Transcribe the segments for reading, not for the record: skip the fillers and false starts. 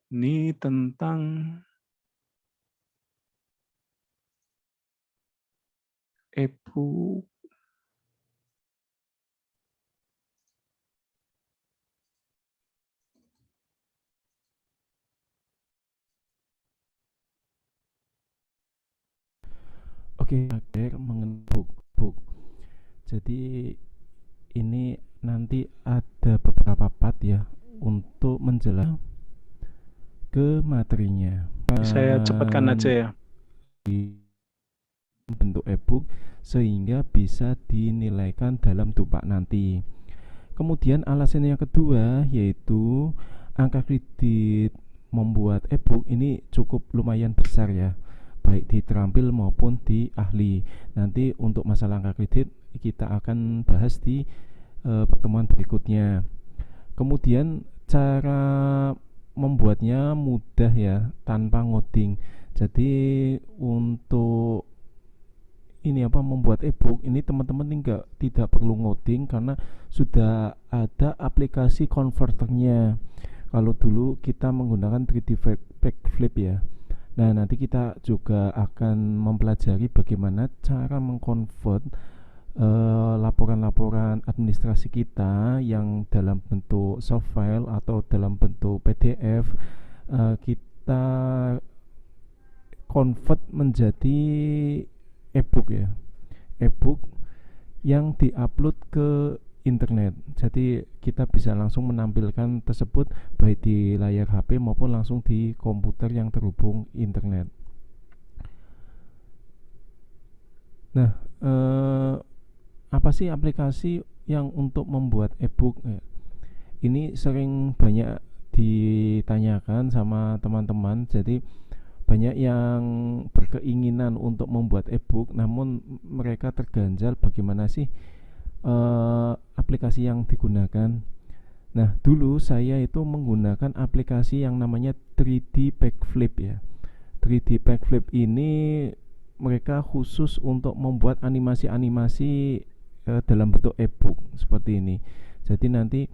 Ini tentang e-book. Oke, mengenai book. Jadi ini nanti ada beberapa part ya untuk menjelaskan ke materinya. Saya cepatkan aja ya. Di bentuk e-book sehingga bisa dinilaikan dalam tumpak nanti. Kemudian alasan yang kedua yaitu angka kredit membuat e-book ini cukup lumayan besar ya, baik di terampil maupun di ahli. Nanti untuk masalah angka kredit kita akan bahas di pertemuan berikutnya. Kemudian cara membuatnya mudah ya, tanpa ngoding. Jadi untuk ini apa membuat e-book ini teman-teman tidak perlu ngoding karena sudah ada aplikasi converternya. Kalau dulu kita menggunakan 3D backflip ya. Nah, nanti kita juga akan mempelajari bagaimana cara mengkonvert laporan-laporan administrasi kita yang dalam bentuk soft file atau dalam bentuk PDF, kita convert menjadi e-book ya, e-book yang diupload ke internet. Jadi kita bisa langsung menampilkan tersebut baik di layar HP maupun langsung di komputer yang terhubung internet. Nah, apa sih aplikasi yang untuk membuat e-book? Ini sering banyak ditanyakan sama teman-teman. Jadi banyak yang berkeinginan untuk membuat e-book, namun mereka terganjal bagaimana sih aplikasi yang digunakan. Nah, dulu saya itu menggunakan aplikasi yang namanya 3D Backflip ya. 3D Backflip ini mereka khusus untuk membuat animasi-animasi dalam bentuk e-book seperti ini. Jadi nanti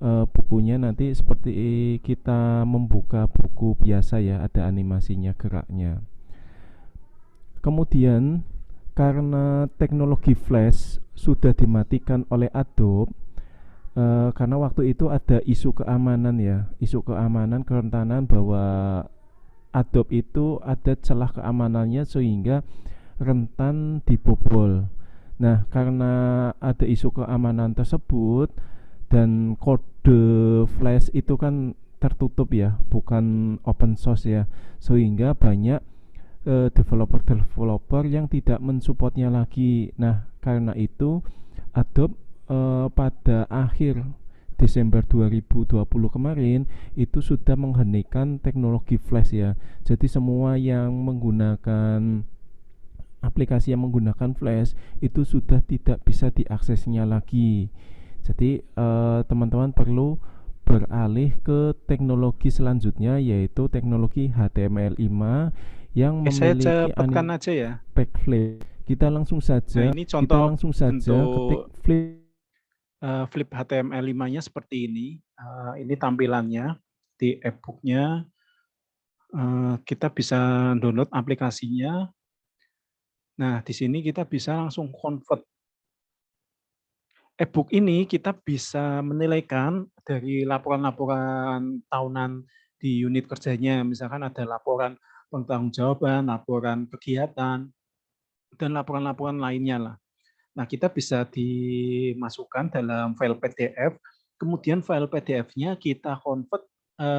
bukunya nanti seperti kita membuka buku biasa ya, ada animasinya, geraknya. Kemudian karena teknologi flash sudah dimatikan oleh Adobe, karena waktu itu ada isu keamanan ya, isu keamanan kerentanan bahwa Adobe itu ada celah keamanannya sehingga rentan dibobol. Nah, karena ada isu keamanan tersebut dan kode flash itu kan tertutup ya, bukan open source ya, sehingga banyak developer-developer yang tidak mensupportnya lagi. Nah, karena itu Adobe pada akhir Desember 2020 kemarin itu sudah menghentikan teknologi flash ya. Jadi semua yang menggunakan aplikasi yang menggunakan flash itu sudah tidak bisa diaksesnya lagi. Jadi teman-teman perlu beralih ke teknologi selanjutnya yaitu teknologi HTML5 yang Saya memiliki cepatkan aja ya. backflip. Nah, ini Kita contoh langsung saja ketik bentuk flip HTML5-nya seperti ini. Ini tampilannya di e-booknya. Kita bisa download aplikasinya. Nah, di sini kita bisa langsung convert. E-book ini kita bisa menilaikan dari laporan-laporan tahunan di unit kerjanya. Misalkan ada laporan pertanggungjawaban, laporan kegiatan, dan laporan-laporan lainnya lah. Nah, kita bisa dimasukkan dalam file PDF, kemudian file PDF-nya kita convert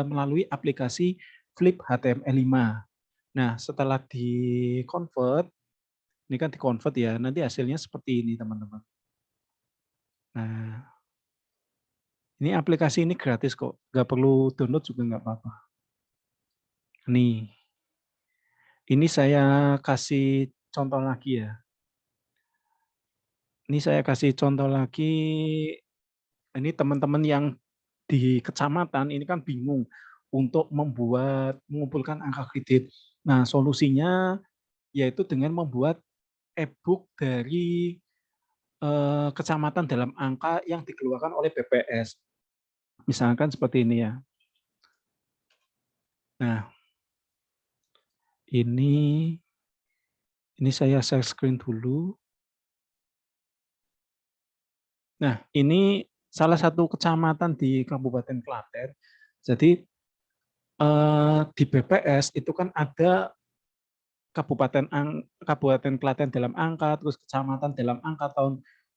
melalui aplikasi Flip HTML5. Nah, setelah di-convert, ini kan di-convert ya, nanti hasilnya seperti ini, teman-teman. Nah, ini aplikasi ini gratis kok, nggak perlu download juga nggak apa-apa. Nih, ini saya kasih contoh lagi ya. Ini saya kasih contoh lagi, ini teman-teman yang di kecamatan ini kan bingung untuk mengumpulkan angka kredit. Nah, solusinya yaitu dengan membuat e-book dari kecamatan dalam angka yang dikeluarkan oleh BPS. Misalkan seperti ini ya. Nah, ini saya share screen dulu. Nah, ini salah satu kecamatan di Kabupaten Klaten. Jadi di BPS itu kan ada Kabupaten Klaten dalam angka, terus kecamatan dalam angka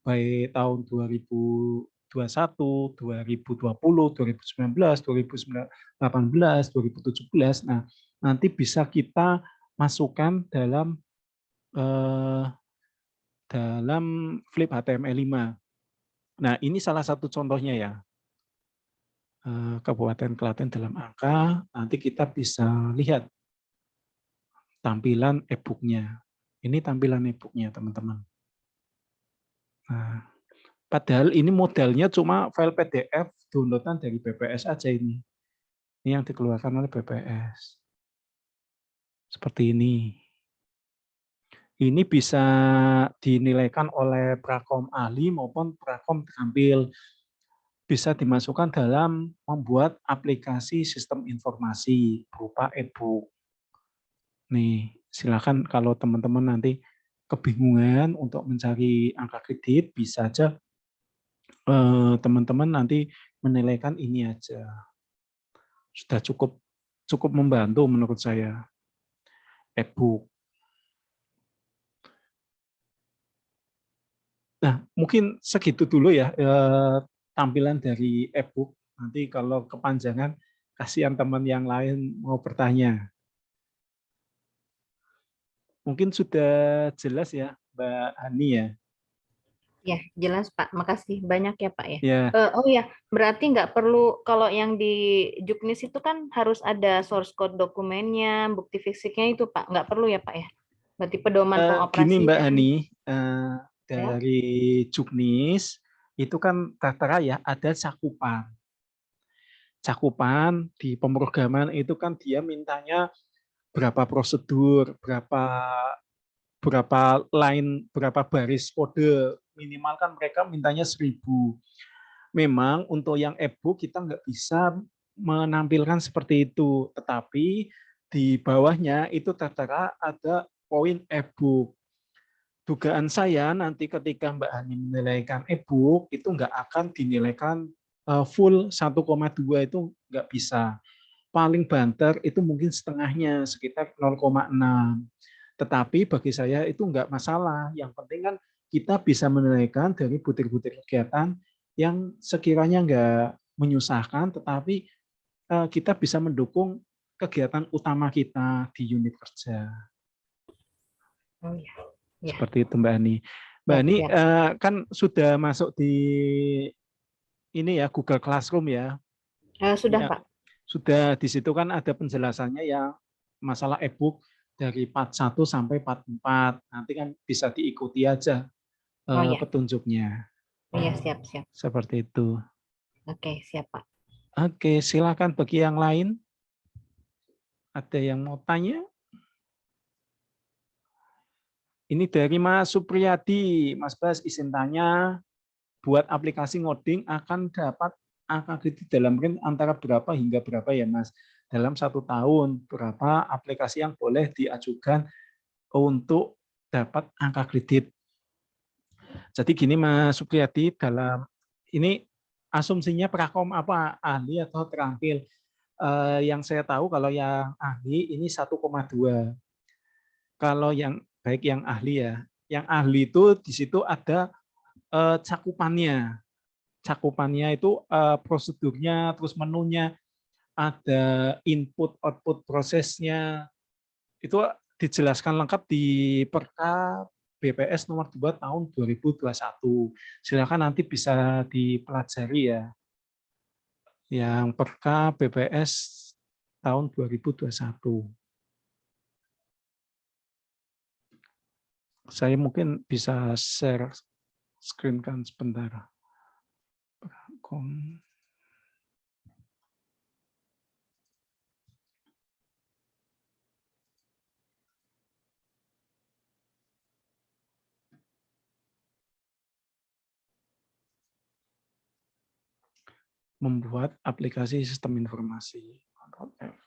baik tahun 2021, 2020, 2019, 2018, 2017. Nah, nanti bisa kita masukkan eh, dalam flip HTML5. Nah, ini salah satu contohnya ya. Kabupaten Klaten dalam angka, nanti kita bisa lihat tampilan e-book-nya. Ini tampilan e-book-nya, teman-teman. Nah, padahal ini modalnya cuma file PDF downloadan dari BPS aja ini. Ini yang dikeluarkan oleh BPS. Seperti ini. Ini bisa dinilaikan oleh prakom ahli maupun prakom terampil. Bisa dimasukkan dalam membuat aplikasi sistem informasi berupa e-book. Nih, silakan kalau teman-teman nanti kebingungan untuk mencari angka kredit, bisa aja teman-teman nanti menilaikan ini aja. Sudah cukup membantu menurut saya e-book. Nah, mungkin segitu dulu ya tampilan dari e-book. Nanti kalau kepanjangan, kasihan teman yang lain mau bertanya. Mungkin sudah jelas ya, Mbak Hani ya. Ya, jelas Pak. Makasih banyak ya Pak ya. Ya, Oh ya, berarti nggak perlu kalau yang di Juknis itu kan harus ada source code dokumennya, bukti fisiknya itu Pak. Nggak perlu ya Pak ya. Berarti pedoman gini Mbak pengoperasian. Hani, Ya. dari Juknis itu kan tertera ya ada cakupan. Cakupan di pemrograman itu kan dia mintanya berapa prosedur, berapa line, berapa baris kode. Minimal kan mereka mintanya 1000. Memang untuk yang e-book kita nggak bisa menampilkan seperti itu, tetapi di bawahnya itu tertera ada poin e-book. Dugaan saya nanti ketika Mbak Hani menilaikan e-book itu nggak akan dinilaikan full 1,2 itu nggak bisa. Paling banter itu mungkin setengahnya sekitar 0,6. Tetapi bagi saya itu nggak masalah. Yang penting kan kita bisa menilaikan dari butir-butir kegiatan yang sekiranya nggak menyusahkan, tetapi kita bisa mendukung kegiatan utama kita di unit kerja. Oh ya. Ya, Seperti itu Mbak Ani. Mbak ya, Ani siap. kan sudah masuk di ini ya Google Classroom ya. Sudah Ya, Pak. sudah di situ kan ada penjelasannya ya masalah e-book dari part 1 sampai part 4. Nanti kan bisa diikuti aja Oh ya. petunjuknya. Oh ya, siap, siap. Seperti itu. Oke, siap Pak. Oke, silakan bagi yang lain. Ada yang mau tanya? Ini dari Mas Supriyadi. Mas Bas izin tanya, buat aplikasi ngoding akan dapat angka kredit dalam range antara berapa hingga berapa ya Mas? Dalam 1 tahun, berapa aplikasi yang boleh diajukan untuk dapat angka kredit? Jadi gini Mas Supriyadi, dalam ini asumsinya prakom apa, ahli atau terampil? Yang saya tahu kalau yang ahli ini 1,2. Kalau yang baik yang ahli ya, yang ahli itu di situ ada cakupannya. Cakupannya itu prosedurnya, terus menunya, ada input output prosesnya, itu dijelaskan lengkap di Perka BPS nomor 2 tahun 2021. Silakan nanti bisa dipelajari ya. Yang Perka BPS tahun 2021. Saya mungkin bisa share screen kan sebentar. Membuat aplikasi sistem informasi. Ctrl F.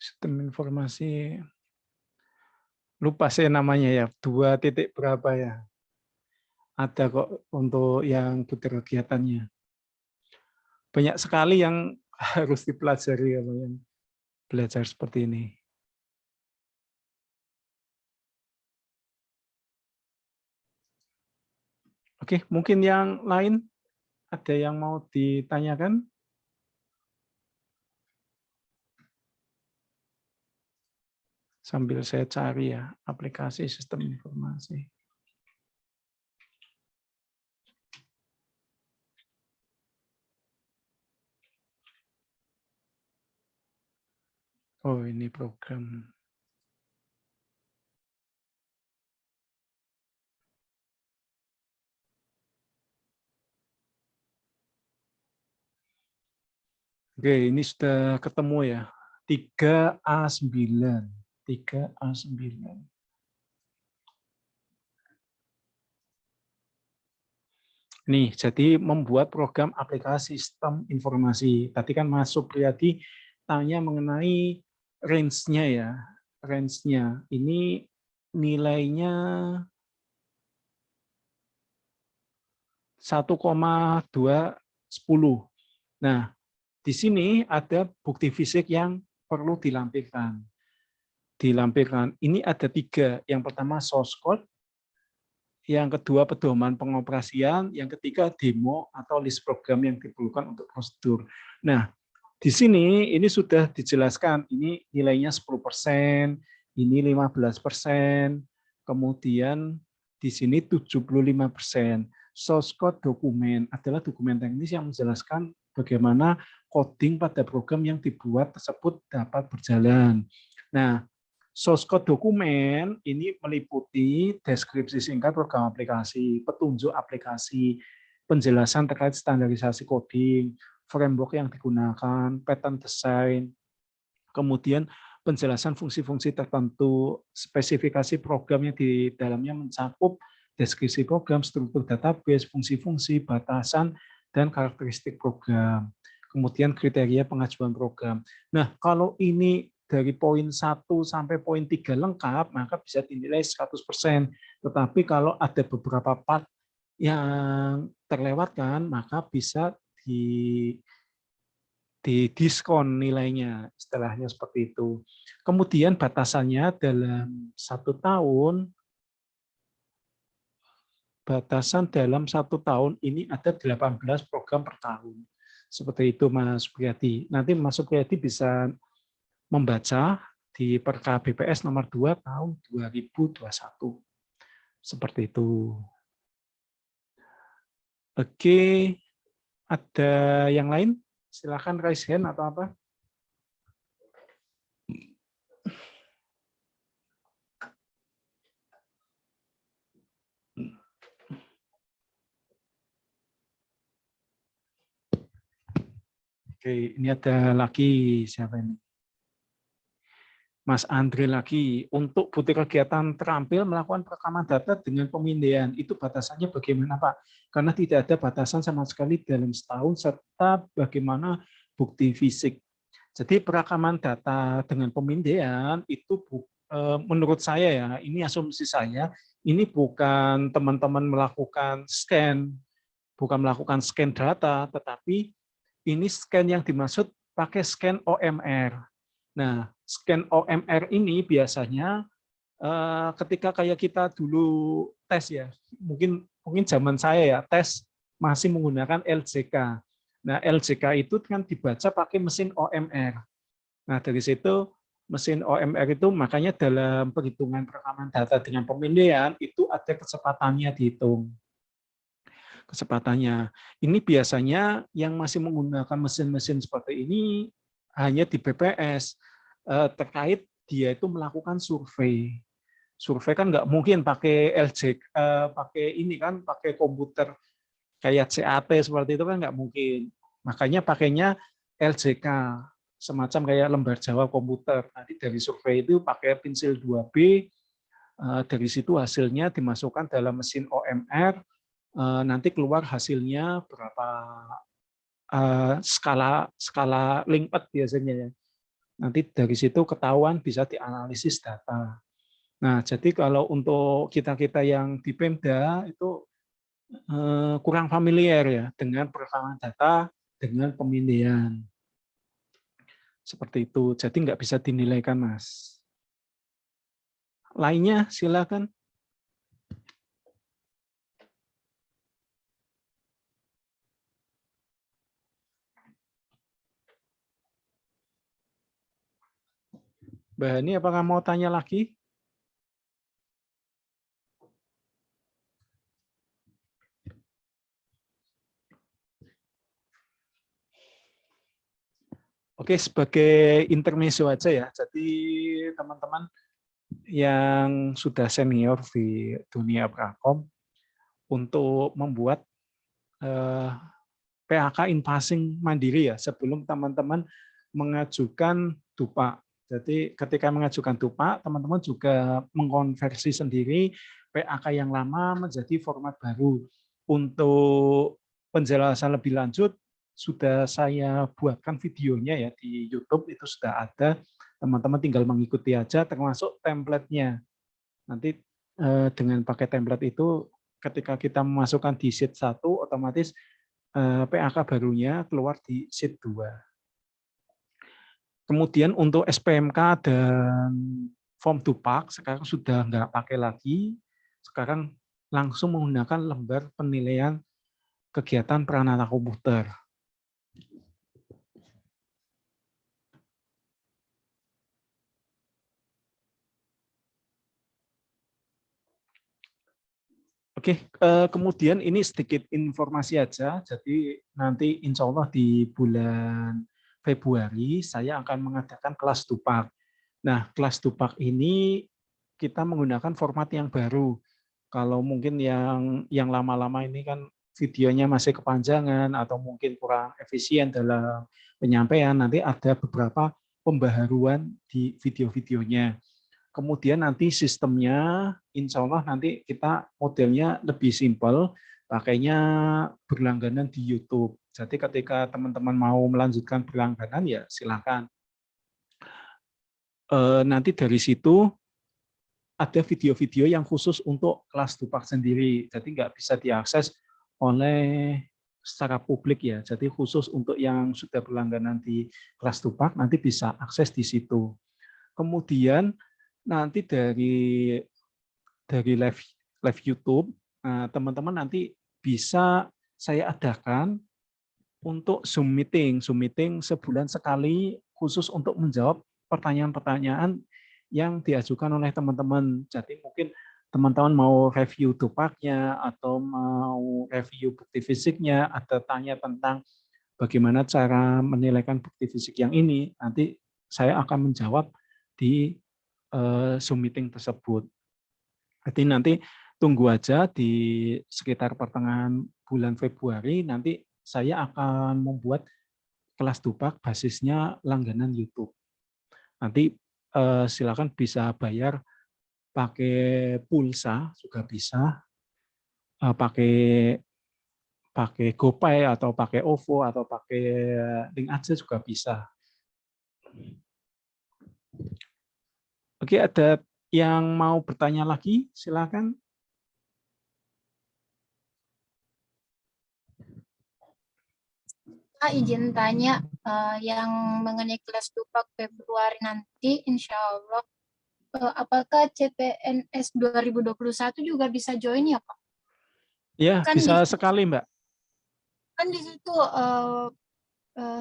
Sistem informasi. Lupa saya namanya ya, 2 titik berapa ya. Ada kok untuk yang butir kegiatannya. Banyak sekali yang harus dipelajari kalau yang belajar seperti ini. Oke, mungkin yang lain ada yang mau ditanyakan? Sambil saya cari ya, aplikasi sistem informasi. Oh, ini program. Oke, ini sudah ketemu ya. 3A9. 3A9. Nih, jadi membuat program aplikasi sistem informasi. Tadi kan Mas Supriyadi tanya mengenai range-nya ya. Range-nya. Ini nilainya 1,210. Nah, di sini ada bukti fisik yang perlu dilampirkan. Ini ada 3. Yang pertama source code, yang kedua pedoman pengoperasian, yang ketiga demo atau list program yang diperlukan untuk prosedur. Nah, di sini ini sudah dijelaskan, ini nilainya 10%, ini 15%, kemudian di sini 75%. Source code dokumen adalah dokumen teknis yang menjelaskan bagaimana coding pada program yang dibuat tersebut dapat berjalan. Nah, source code dokumen ini meliputi deskripsi singkat program aplikasi, petunjuk aplikasi, penjelasan terkait standarisasi coding, framework yang digunakan, pattern design, kemudian penjelasan fungsi-fungsi tertentu, spesifikasi program yang di dalamnya mencakup deskripsi program, struktur database, fungsi-fungsi, batasan, dan karakteristik program. Kemudian kriteria pengajuan program. Nah, kalau ini dari poin 1 sampai poin 3 lengkap, maka bisa dinilai 100%. Tetapi kalau ada beberapa part yang terlewatkan, maka bisa di diskon nilainya, istilahnya seperti itu. Kemudian batasannya dalam 1 tahun, ini ada 18 program per tahun. Seperti itu Mas Supriyadi. Nanti Mas Supriyadi bisa membaca di Perka BPS nomor 2 tahun 2021. Seperti itu. Oke, ada yang lain? Silakan raise hand atau apa? Oke, ini ada lagi siapa ini? Mas Andre lagi. Untuk bukti kegiatan terampil melakukan perekaman data dengan pemindaian, itu batasannya bagaimana Pak? Karena tidak ada batasan sama sekali dalam setahun, serta bagaimana bukti fisik. Jadi perekaman data dengan pemindaian itu menurut saya ya, ini asumsi saya, ini bukan teman-teman melakukan scan, bukan melakukan scan data, tetapi ini scan yang dimaksud pakai scan OMR. Nah, scan OMR ini biasanya ketika kayak kita dulu tes ya, mungkin zaman saya ya, tes masih menggunakan LJK. Nah, LJK itu kan dibaca pakai mesin OMR. Nah, dari situ mesin OMR itu makanya dalam perhitungan perekaman data dengan pemindaian itu ada kecepatannya dihitung. Kecepatannya. Ini biasanya yang masih menggunakan mesin-mesin seperti ini hanya di BPS terkait dia itu melakukan survei. Survei kan nggak mungkin pakai LJ, pakai ini kan, pakai komputer kayak CAT seperti itu kan nggak mungkin. Makanya pakainya LJK, semacam kayak lembar jawab komputer. Nanti dari survei itu pakai pensil 2B, dari situ hasilnya dimasukkan dalam mesin OMR, nanti keluar hasilnya berapa skala linked biasanya ya. Nanti dari situ ketahuan bisa dianalisis data. Nah, jadi kalau untuk kita-kita yang di Pemda itu kurang familiar ya dengan perekaman data dengan pemindaian. Seperti itu. Jadi nggak bisa dinilaikan, Mas. Lainnya silakan. Mbak Hani, apakah mau tanya lagi? Oke, sebagai intermezzo aja ya. Jadi teman-teman yang sudah senior di dunia Prakom untuk membuat PAK in-passing mandiri ya sebelum teman-teman mengajukan DUPA. Jadi ketika mengajukan DUPA, teman-teman juga mengkonversi sendiri PAK yang lama menjadi format baru. Untuk penjelasan lebih lanjut, sudah saya buatkan videonya ya di YouTube, itu sudah ada. Teman-teman tinggal mengikuti aja, termasuk template-nya. Nanti dengan pakai template itu, ketika kita memasukkan di sheet 1, otomatis PAK barunya keluar di sheet 2. Kemudian untuk SPMK dan form DUPAK sekarang sudah nggak pakai lagi, sekarang langsung menggunakan lembar penilaian kegiatan peranata komputer. Oke, kemudian ini sedikit informasi aja, jadi nanti insya Allah di bulan Februari saya akan mengadakan kelas DUPAK. Nah, kelas DUPAK ini kita menggunakan format yang baru. Kalau mungkin yang lama-lama ini kan videonya masih kepanjangan atau mungkin kurang efisien dalam penyampaian, nanti ada beberapa pembaharuan di video-videonya. Kemudian nanti sistemnya, insya Allah nanti kita modelnya lebih simpel, pakainya berlangganan di YouTube. Jadi ketika teman-teman mau melanjutkan berlangganan, ya silakan. Nanti dari situ ada video-video yang khusus untuk kelas DUPAK sendiri, jadi nggak bisa diakses oleh secara publik ya. Jadi khusus untuk yang sudah berlangganan di kelas DUPAK nanti bisa akses di situ. Kemudian nanti dari live YouTube, teman-teman nanti bisa saya adakan untuk Zoom meeting sebulan sekali khusus untuk menjawab pertanyaan-pertanyaan yang diajukan oleh teman-teman. Jadi mungkin teman-teman mau review DUPAK-nya atau mau review bukti fisiknya, ada tanya tentang bagaimana cara menilaikan bukti fisik yang ini, nanti saya akan menjawab di Zoom meeting tersebut. Jadi nanti tunggu aja di sekitar pertengahan bulan Februari, nanti saya akan membuat kelas DUPAK basisnya langganan YouTube. Nanti silakan bisa bayar pakai pulsa juga bisa, pakai GoPay atau pakai OVO atau pakai link aja juga bisa. Oke, ada yang mau bertanya lagi? Silakan. Izin tanya, yang mengenai kelas DUPAK Februari nanti, insya Allah, apakah CPNS 2021 juga bisa join ya Pak? Ya, Kan bisa di, sekali Mbak. kan di situ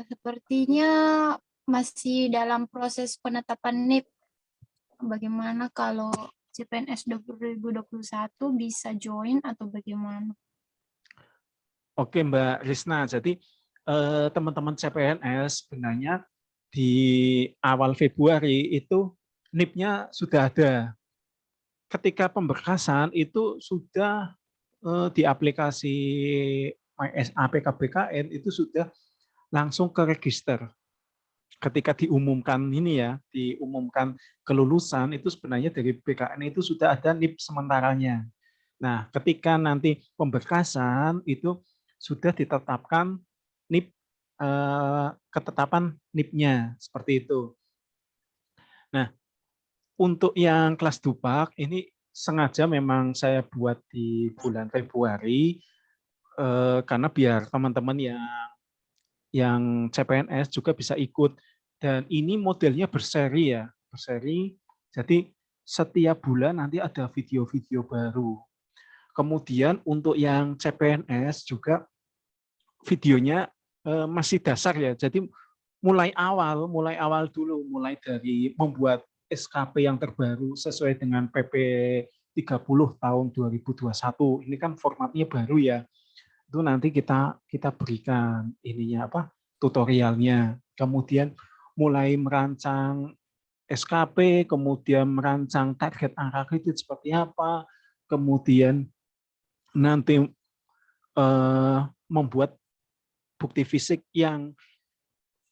sepertinya masih dalam proses penetapan NIP. Bagaimana kalau CPNS 2021 bisa join atau bagaimana? Oke Mbak Risna, jadi teman-teman CPNS sebenarnya di awal Februari itu NIP-nya sudah ada. Ketika pemberkasan itu sudah di aplikasi APKBKN itu sudah langsung ke register. Ketika diumumkan ini ya, diumumkan kelulusan itu sebenarnya dari BKN itu sudah ada NIP sementaranya. Nah, ketika nanti pemberkasan itu sudah ditetapkan NIP, ketetapan NIP-nya seperti itu. Nah, untuk yang kelas Dupak ini sengaja memang saya buat di bulan Februari karena biar teman-teman yang CPNS juga bisa ikut. Dan ini modelnya berseri ya, berseri. Jadi setiap bulan nanti ada video-video baru. Kemudian untuk yang CPNS juga videonya masih dasar ya. Jadi mulai awal dulu, mulai dari membuat SKP yang terbaru sesuai dengan PP 30 tahun 2021. Ini kan formatnya baru ya. Itu nanti kita berikan ininya apa? Tutorialnya. Kemudian mulai merancang SKP, kemudian merancang target angka kredit seperti apa, kemudian nanti membuat bukti fisik yang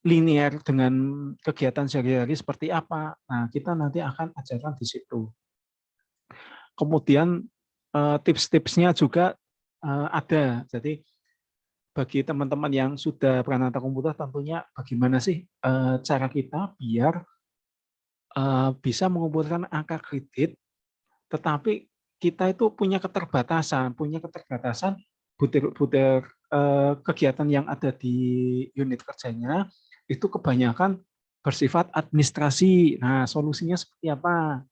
linear dengan kegiatan sehari-hari seperti apa. Nah, kita nanti akan ajarkan di situ. Kemudian tips-tipsnya juga ada. Jadi bagi teman-teman yang sudah Pranata Komputer tentunya bagaimana sih cara kita biar bisa mengumpulkan angka kredit, tetapi kita itu punya keterbatasan butir-butir kegiatan yang ada di unit kerjanya itu kebanyakan bersifat administrasi. Nah, solusinya seperti apa?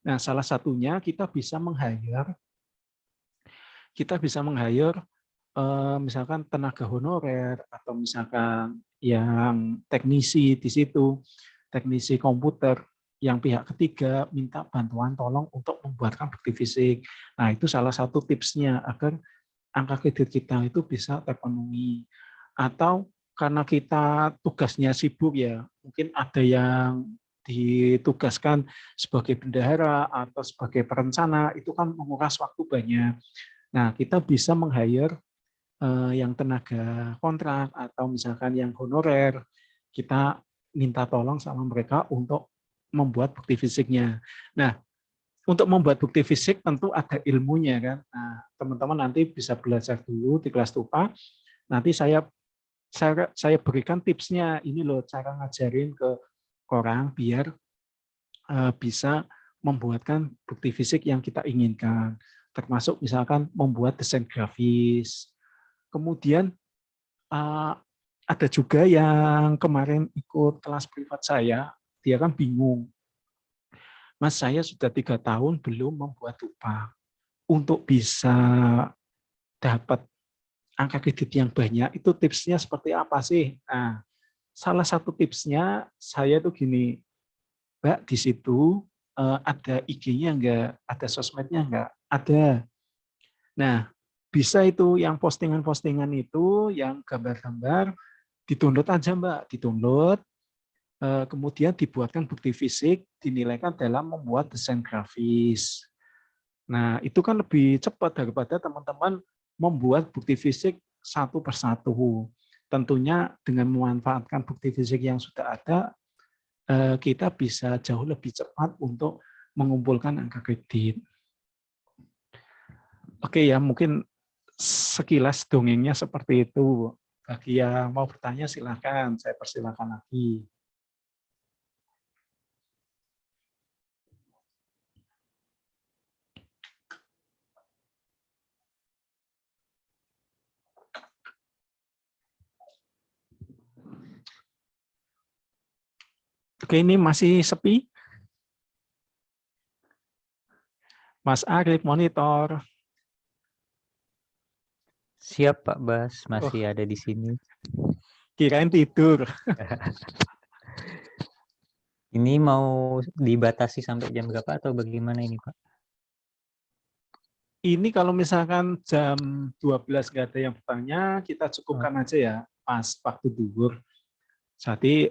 Nah, salah satunya kita bisa meng-hire misalkan tenaga honorer atau misalkan yang teknisi di situ, teknisi komputer yang pihak ketiga minta bantuan tolong untuk membuatkan bukti fisik. Nah, itu salah satu tipsnya agar angka kredit kita itu bisa terpenuhi. Atau karena kita tugasnya sibuk ya, mungkin ada yang ditugaskan sebagai bendahara atau sebagai perencana, itu kan menguras waktu banyak. Nah, kita bisa meng-hire yang tenaga kontrak atau misalkan yang honorer, kita minta tolong sama mereka untuk membuat bukti fisiknya. Nah, untuk membuat bukti fisik tentu ada ilmunya kan. Nah, teman-teman nanti bisa belajar dulu di kelas TUPA. Nanti saya berikan tipsnya. Ini loh cara ngajarin ke orang biar bisa membuatkan bukti fisik yang kita inginkan. Termasuk misalkan membuat desain grafis. Kemudian ada juga yang kemarin ikut kelas privat saya, dia kan bingung. Mas, saya sudah 3 tahun belum membuat TUPA. Untuk bisa dapat angka kredit yang banyak, itu tipsnya seperti apa sih? Nah, salah satu tipsnya saya tuh gini, Mbak, di situ ada IG-nya enggak? Ada sosmednya enggak? Ada. Nah, bisa itu yang postingan-postingan itu, yang gambar-gambar, di-download aja Mbak, di-download, kemudian dibuatkan bukti fisik, dinilaikan dalam membuat desain grafis. Nah, itu kan lebih cepat daripada teman-teman membuat bukti fisik satu persatu. Tentunya dengan memanfaatkan bukti fisik yang sudah ada, kita bisa jauh lebih cepat untuk mengumpulkan angka kredit. Oke ya, mungkin sekilas dongengnya seperti itu. Bagi yang mau bertanya silakan, saya persilakan lagi. Oke, ini masih sepi. Mas Arif, monitor. Siap Pak Bas, masih ada di sini. Kirain tidur. Ini mau dibatasi sampai jam berapa atau bagaimana ini Pak? Ini kalau misalkan jam 12 nggak ada yang bertanya, kita cukupkan aja ya, pas waktu duhur. Jadi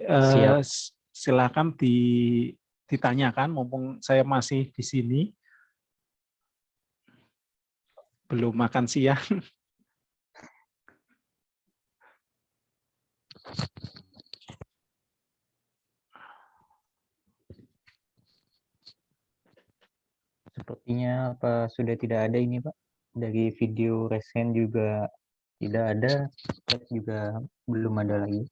silakan ditanyakan, mumpung saya masih di sini. Belum makan siang. Sepertinya apa sudah tidak ada ini Pak? Dari video resen juga tidak ada, chat juga belum ada lagi.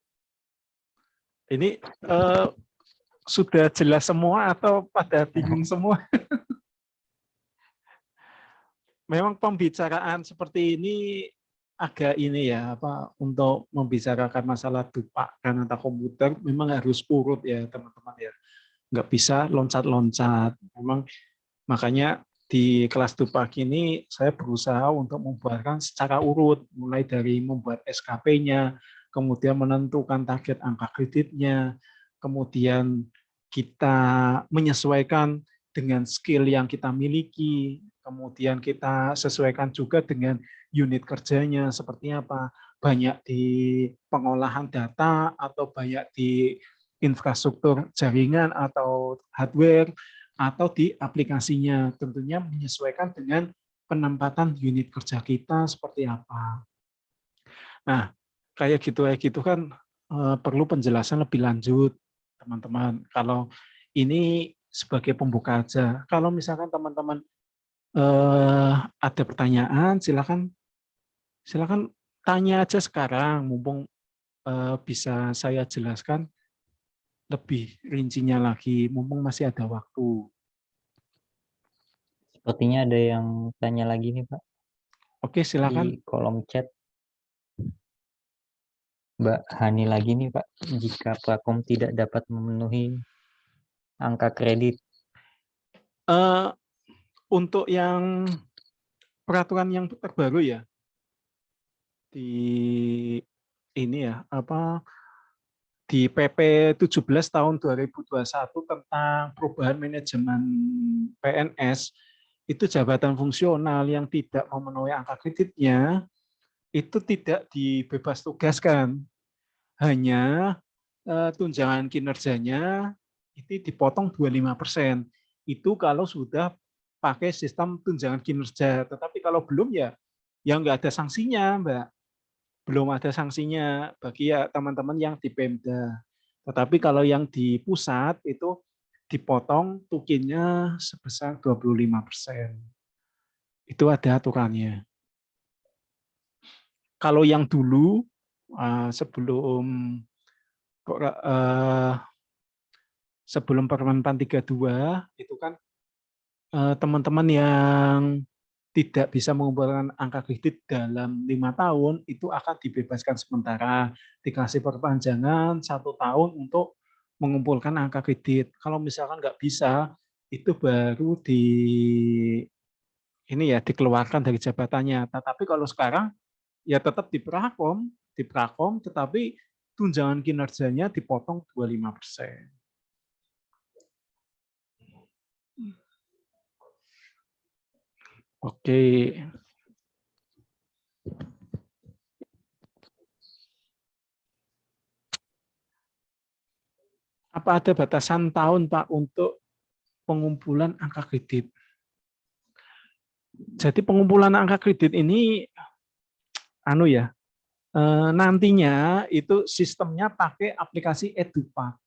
Ini sudah jelas semua atau pada bingung semua? Memang pembicaraan seperti ini agak ini ya, apa, untuk membicarakan masalah dupakan atau komputer memang harus urut ya teman-teman ya. Nggak bisa loncat-loncat. Memang makanya di kelas dupak ini saya berusaha untuk membuatkan secara urut, mulai dari membuat SKP-nya, kemudian menentukan target angka kreditnya, kemudian kita menyesuaikan dengan skill yang kita miliki, kemudian kita sesuaikan juga dengan unit kerjanya seperti apa, banyak di pengolahan data atau banyak di infrastruktur jaringan atau hardware, atau di aplikasinya, tentunya menyesuaikan dengan penempatan unit kerja kita seperti apa. Nah, kayak gitu kan perlu penjelasan lebih lanjut, teman-teman. Kalau ini sebagai pembuka aja. Kalau misalkan teman-teman ada pertanyaan, silakan tanya aja sekarang, mumpung bisa saya jelaskan lebih rincinya lagi, mumpung masih ada waktu. Sepertinya ada yang tanya lagi nih Pak Oke, silakan. di kolom chat. Mbak Hani lagi nih Pak, jika Prakom tidak dapat memenuhi angka kredit. Untuk yang peraturan yang terbaru ya, di ini ya, apa, di PP 17 tahun 2021 tentang perubahan manajemen PNS, itu jabatan fungsional yang tidak memenuhi angka kreditnya itu tidak dibebas tugaskan, hanya tunjangan kinerjanya itu dipotong 25%. Itu kalau sudah pakai sistem tunjangan kinerja, tetapi kalau belum ya nggak ada sanksinya, Mbak. Belum ada sanksinya bagi ya teman-teman yang di Pemda. Tetapi kalau yang di pusat itu dipotong tukinnya sebesar 25%. Itu ada aturannya. Kalau yang dulu sebelum Permenpan 32 itu kan teman-teman yang tidak bisa mengumpulkan angka kredit dalam 5 tahun itu akan dibebaskan sementara, dikasih perpanjangan 1 tahun untuk mengumpulkan angka kredit. Kalau misalkan nggak bisa, itu baru dikeluarkan dari jabatannya. Tetapi kalau sekarang ya tetap di Prakom, tetapi tunjangan kinerjanya dipotong 25%. Oke. Apa ada batasan tahun, Pak, untuk pengumpulan angka kredit? Jadi pengumpulan angka kredit ini nantinya itu sistemnya pakai aplikasi Edupak.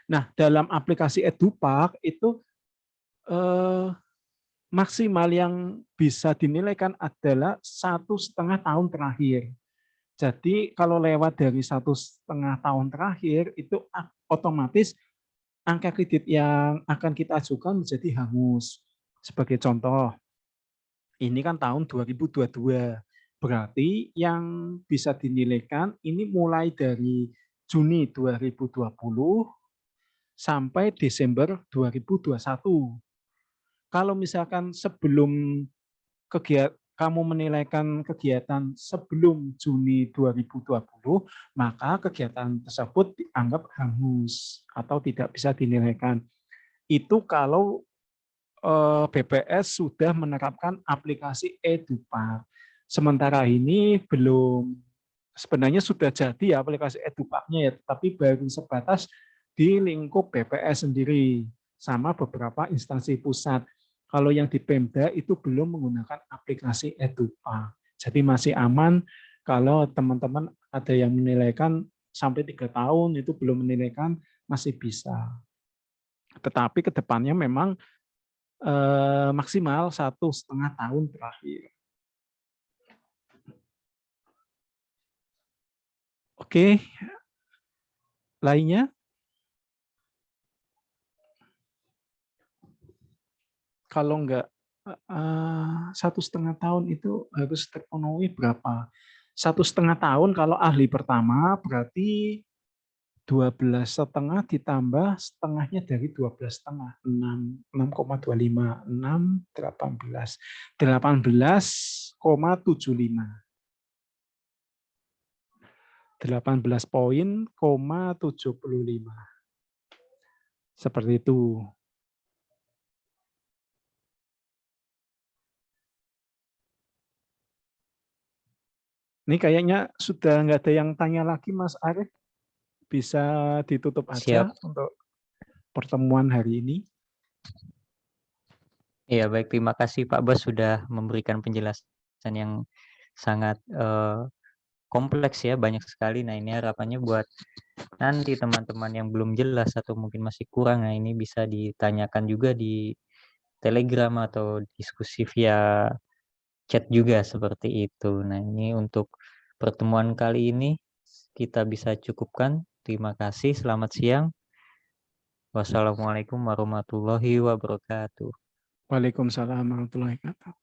Nah, dalam aplikasi Edupak itu maksimal yang bisa dinilaikan adalah 1,5 tahun terakhir. Jadi kalau lewat dari 1,5 tahun terakhir itu otomatis angka kredit yang akan kita ajukan menjadi hangus. Sebagai contoh, ini kan tahun 2022. Berarti yang bisa dinilaikan ini mulai dari Juni 2020 sampai Desember 2021. Kalau misalkan sebelum kamu menilaikan kegiatan sebelum Juni 2020, maka kegiatan tersebut dianggap hangus atau tidak bisa dinilaikan. Itu kalau BPS sudah menerapkan aplikasi Edupak. Sementara ini belum, sebenarnya sudah jadi aplikasi Edupaknya ya, tapi baru sebatas di lingkup BPS sendiri sama beberapa instansi pusat. Kalau yang di Pemda itu belum menggunakan aplikasi Edupak. Jadi masih aman kalau teman-teman ada yang menilaikan sampai 3 tahun itu belum menilaikan, masih bisa. Tetapi ke depannya memang maksimal 1,5 tahun terakhir. Oke, lainnya? kalau enggak 1,5 tahun itu harus terpenuhi berapa? 1,5 tahun kalau ahli pertama berarti 12,5 ditambah setengahnya dari 12,5, 6,25, 6, 18, 18,75. 18 poin, 75. Seperti itu. Ini kayaknya sudah nggak ada yang tanya lagi, Mas Arief. Bisa ditutup aja Siap. untuk pertemuan hari ini. Iya, baik. Terima kasih Pak Bos sudah memberikan penjelasan yang sangat kompleks ya, banyak sekali. Nah, ini harapannya buat nanti teman-teman yang belum jelas atau mungkin masih kurang, nah ini bisa ditanyakan juga di Telegram atau diskusi via chat juga seperti itu. Nah, ini untuk pertemuan kali ini kita bisa cukupkan. Terima kasih. Selamat siang. Wassalamualaikum warahmatullahi wabarakatuh. Waalaikumsalam warahmatullahi wabarakatuh.